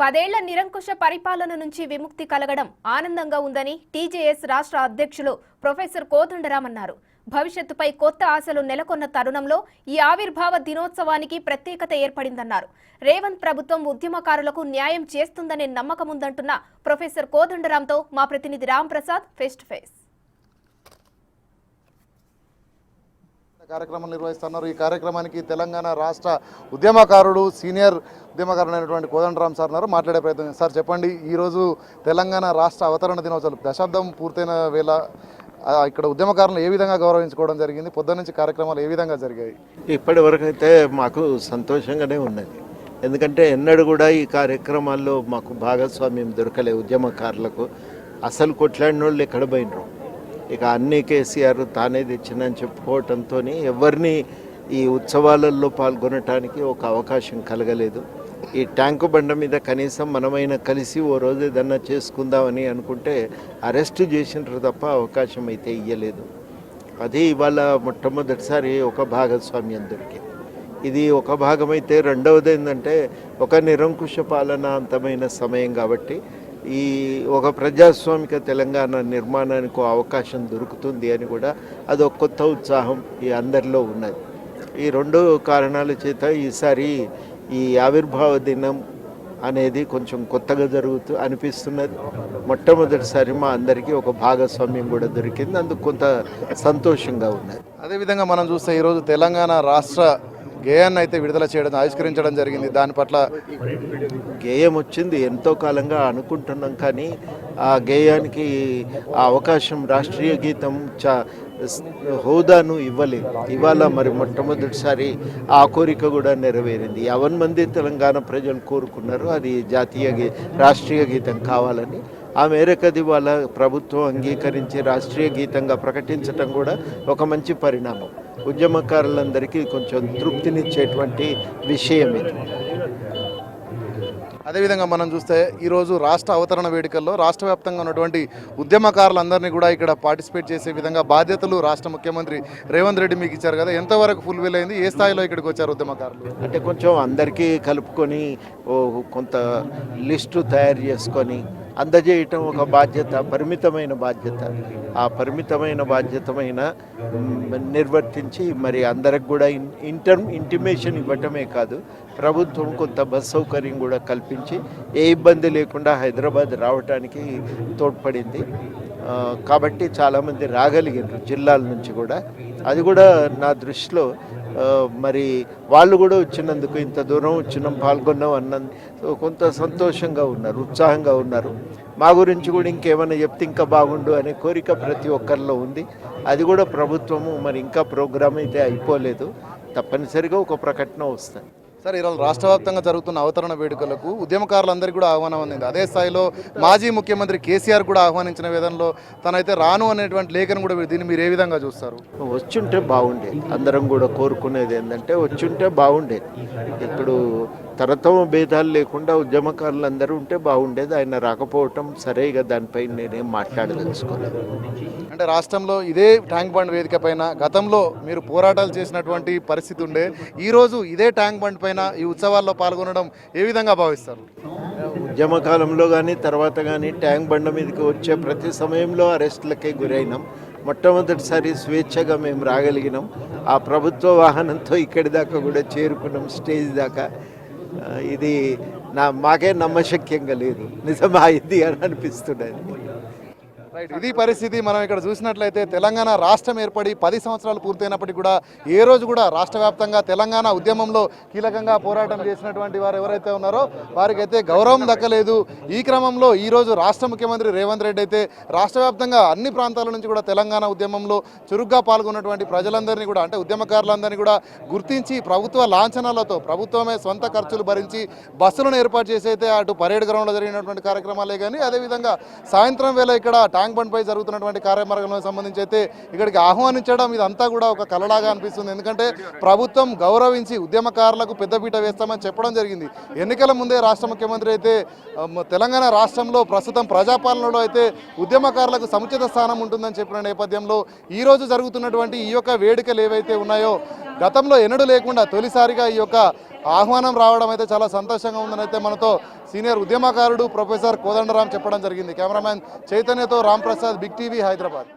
10 ఏళ్ల నిరంకుశ పరిపాలన నుంచి విముక్తి కలగడం ఆనందంగా ఉందని టీజేఎస్ రాష్ట్ర అధ్యక్షులు ప్రొఫెసర్ కోదండరాం అన్నారు. భవిష్యత్తుపై కొత్త ఆశలు నెలకొన్న తరుణంలో ఈ ఆవిర్భావ దినోత్సవానికి ప్రత్యేకత ఏర్పడిందన్నారు. రేవంత్ ప్రభుత్వం ఉద్యమకారులకు న్యాయం చేస్తుందనే నమ్మకం ఉందంటున్న ప్రొఫెసర్ కోదండరాంతో మా ప్రతినిధి Ram Prasad face to face. కార్యక్రమం నిర్వహిస్తున్నారు. ఈ కార్యక్రమానికి తెలంగాణ రాష్ట్ర ఉద్యమకారుడు సీనియర్ ఉద్యమకారుడైనటువంటి కోదండరాం సార్ ఉన్నారు. మాట్లాడే ప్రయత్నం. సార్ చెప్పండి, ఈరోజు తెలంగాణ రాష్ట్ర అవతరణ దినోత్సవం దశాబ్దం పూర్తయిన వేళ ఇక్కడ ఉద్యమకారులను ఏ విధంగా గౌరవించుకోవడం జరిగింది? పొద్దున్న నుంచి కార్యక్రమాలు ఏ విధంగా జరిగాయి? ఇప్పటి వరకు అయితే మాకు సంతోషంగానే ఉన్నది. ఎందుకంటే ఎన్నడూ కూడా ఈ కార్యక్రమాల్లో మాకు భాగస్వామ్యం దొరకలే. ఉద్యమకారులకు అసలు కొట్లాడిన వాళ్ళు ఎక్కడ పోయినరు. ఇక అన్ని కేసీఆర్ తానే తెచ్చిందని చెప్పుకోవటంతో ఎవరిని ఈ ఉత్సవాలలో పాల్గొనటానికి ఒక అవకాశం కలగలేదు. ఈ ట్యాంకు బండ మీద కనీసం మనమైనా కలిసి ఓ రోజు ఏదన్నా చేసుకుందామని అనుకుంటే అరెస్టు చేసినారు తప్ప అవకాశం అయితే ఇవ్వలేదు. అది ఇవాళ మొట్టమొదటిసారి ఒక భాగస్వామ్యం దొరికింది. ఇది ఒక భాగమైతే రెండవది ఏంటంటే ఒక నిరంకుశ పాలన అంతమైన సమయం కాబట్టి ఈ ఒక ప్రజాస్వామిక తెలంగాణ నిర్మాణానికి అవకాశం దొరుకుతుంది అని కూడా అదొక కొత్త ఉత్సాహం ఈ అందరిలో ఉన్నది. ఈ రెండు కారణాల చేత ఈసారి ఈ ఆవిర్భావ దినం అనేది కొంచెం కొత్తగా అనిపిస్తున్నది. మొట్టమొదటిసారి మా అందరికీ ఒక భాగస్వామ్యం కూడా దొరికింది. అందుకు కొంత సంతోషంగా ఉన్నది. అదేవిధంగా మనం చూస్తే ఈరోజు తెలంగాణ రాష్ట్ర గేయాన్ని అయితే విడుదల చేయడం ఆవిష్కరించడం జరిగింది. దాని పట్ల గేయం వచ్చింది, ఎంతో కాలంగా అనుకుంటున్నాం, కానీ ఆ గేయానికి ఆ అవకాశం రాష్ట్రీయ గీతం హోదాను ఇవ్వలేదు. ఇవాళ మరి మొట్టమొదటిసారి ఆ కోరిక కూడా నెరవేరింది. 50 మంది తెలంగాణ ప్రజలు కోరుకున్నారు అది రాష్ట్రీయ గీతం కావాలని. ఆ మేరకు అది వాళ్ళ ప్రభుత్వం అంగీకరించి రాష్ట్రీయ గీతంగా ప్రకటించడం కూడా ఒక మంచి పరిణామం. ఉద్యమకారులందరికీ కొంచెం తృప్తినిచ్చేటువంటి విషయం ఇది. అదేవిధంగా మనం చూస్తే ఈరోజు రాష్ట్ర అవతరణ వేడుకల్లో రాష్ట్ర వ్యాప్తంగా ఉన్నటువంటి ఉద్యమకారులందరినీ కూడా ఇక్కడ పార్టిసిపేట్ చేసే విధంగా బాధ్యతలు రాష్ట్ర ముఖ్యమంత్రి రేవంత్ రెడ్డి మీకు ఇచ్చారు కదా, ఎంతవరకు ఫుల్ఫిల్ అయింది? ఏ స్థాయిలో ఇక్కడికి వచ్చారు ఉద్యమకారులు? అంటే కొంచెం అందరికీ కలుపుకొని కొంత లిస్టు తయారు చేసుకొని అందజేయటం ఒక బాధ్యత, పరిమితమైన బాధ్యత. ఆ పరిమితమైన బాధ్యతమైన నిర్వర్తించి మరి అందరికి కూడా ఇంటిమేషన్ ఇవ్వటమే కాదు, ప్రభుత్వం కొంత బస్ సౌకర్యం కూడా కల్పించి ఏ ఇబ్బంది లేకుండా హైదరాబాద్ రావడానికి తోడ్పడింది. కాబట్టి చాలామంది రాగలిగారు జిల్లాల నుంచి కూడా. అది కూడా నా దృష్టిలో మరి వాళ్ళు కూడా వచ్చినందుకు, ఇంత దూరం వచ్చినాం పాల్గొన్నాం అన్నందుకు కొంత సంతోషంగా ఉన్నారు, ఉత్సాహంగా ఉన్నారు. మా గురించి కూడా ఇంకేమైనా చెప్తే ఇంకా బాగుండు అనే కోరిక ప్రతి ఒక్కరిలో ఉంది. అది కూడా ప్రభుత్వము మరి ఇంకా ప్రోగ్రామ్ అయితే అయిపోలేదు, తప్పనిసరిగా ఒక ప్రకటన వస్తుంది. సార్, ఈరోజు రాష్ట్ర వ్యాప్తంగా జరుగుతున్న అవతరణ వేడుకలకు ఉద్యమకారులందరికీ కూడా ఆహ్వానం అందింది. అదే స్థాయిలో మాజీ ముఖ్యమంత్రి కేసీఆర్ కూడా ఆహ్వానించిన విధంలో తనైతే రాను అనేటువంటి లేఖను కూడా దీన్ని మీరు ఏ విధంగా చూస్తారు? వచ్చుంటే బాగుండేది. అందరం కూడా కోరుకునేది ఏంటంటే వచ్చుంటే బాగుండేది. ఇప్పుడు తరతమ భేదాలు లేకుండా ఉద్యమకారులందరూ ఉంటే బాగుండేది. ఆయన రాకపోవటం సరే, ఇక దానిపై నేనేం మాట్లాడదలుచుకోలేదు. అంటే రాష్ట్రంలో ఇదే ట్యాంక్ బండ్ వేదిక పైన గతంలో మీరు పోరాటాలు చేసినటువంటి పరిస్థితి ఉండే, ఈరోజు ఇదే ట్యాంక్ బండ్ పైన ఈ ఉత్సవాల్లో పాల్గొనడం ఏ విధంగా భావిస్తారు? ఉద్యమకాలంలో కానీ తర్వాత కానీ ట్యాంక్ బండ మీదకి వచ్చే ప్రతి సమయంలో అరెస్టులకే గురైనాం. మొట్టమొదటిసారి స్వేచ్ఛగా మేము రాగలిగినాం. ఆ ప్రభుత్వ వాహనంతో ఇక్కడి దాకా కూడా చేరుకున్నాం, స్టేజ్ దాకా. ఇది మాకే నమ్మశక్యంగా లేదు, నిజమా ఇది అని అనిపిస్తున్నది. రైట్, ఇది పరిస్థితి. మనం ఇక్కడ చూసినట్లయితే తెలంగాణ రాష్ట్రం ఏర్పడి 10 సంవత్సరాలు పూర్తయినప్పటికీ కూడా ఏ రోజు కూడా రాష్ట్ర వ్యాప్తంగా తెలంగాణ ఉద్యమంలో కీలకంగా పోరాటం చేసినటువంటి వారు ఎవరైతే ఉన్నారో వారికైతే గౌరవం దక్కలేదు. ఈ క్రమంలో ఈరోజు రాష్ట్ర ముఖ్యమంత్రి రేవంత్ రెడ్డి అయితే రాష్ట్ర వ్యాప్తంగా అన్ని ప్రాంతాల నుంచి కూడా తెలంగాణ ఉద్యమంలో చురుగ్గా పాల్గొన్నటువంటి ప్రజలందరినీ కూడా, అంటే ఉద్యమకారులందరినీ కూడా గుర్తించి ప్రభుత్వ లాంఛనాలతో ప్రభుత్వమే సొంత ఖర్చులు భరించి బస్సులను ఏర్పాటు చేసి అయితే అటు పరేడ్ గ్రౌండ్లో జరిగినటువంటి కార్యక్రమాలే కానీ అదేవిధంగా సాయంత్రం వేళ ఇక్కడ ట్యాంక్ బండ్ పై జరుగుతున్నటువంటి కార్యక్రమాలకు సంబంధించి అయితే ఇక్కడికి ఆహ్వానించడం ఇదంతా కూడా ఒక కలలాగా అనిపిస్తుంది. ఎందుకంటే ప్రభుత్వం గౌరవించి ఉద్యమకారులకు పెద్దపీట వేస్తామని చెప్పడం జరిగింది. ఎన్నికల ముందే రాష్ట్ర ముఖ్యమంత్రి అయితే తెలంగాణ రాష్ట్రంలో ప్రస్తుతం ప్రజాపాలనలో అయితే ఉద్యమకారులకు సముచిత స్థానం ఉంటుందని చెప్పిన నేపథ్యంలో ఈరోజు జరుగుతున్నటువంటి ఈ యొక్క వేడుకలు ఏవైతే ఉన్నాయో గతంలో ఎన్నడూ లేకుండా తొలిసారిగా ఈ యొక్క ఆహ్వానం రావడం అయితే చాలా సంతోషంగా ఉందని అయితే మనతో సీనియర్ ఉద్యమకారుడు ప్రొఫెసర్ కోదండరాం చెప్పడం జరిగింది. కెమెరామ్యాన్ చైతన్యతో రామ్ ప్రసాద్, బిగ్ టీవీ, హైదరాబాద్.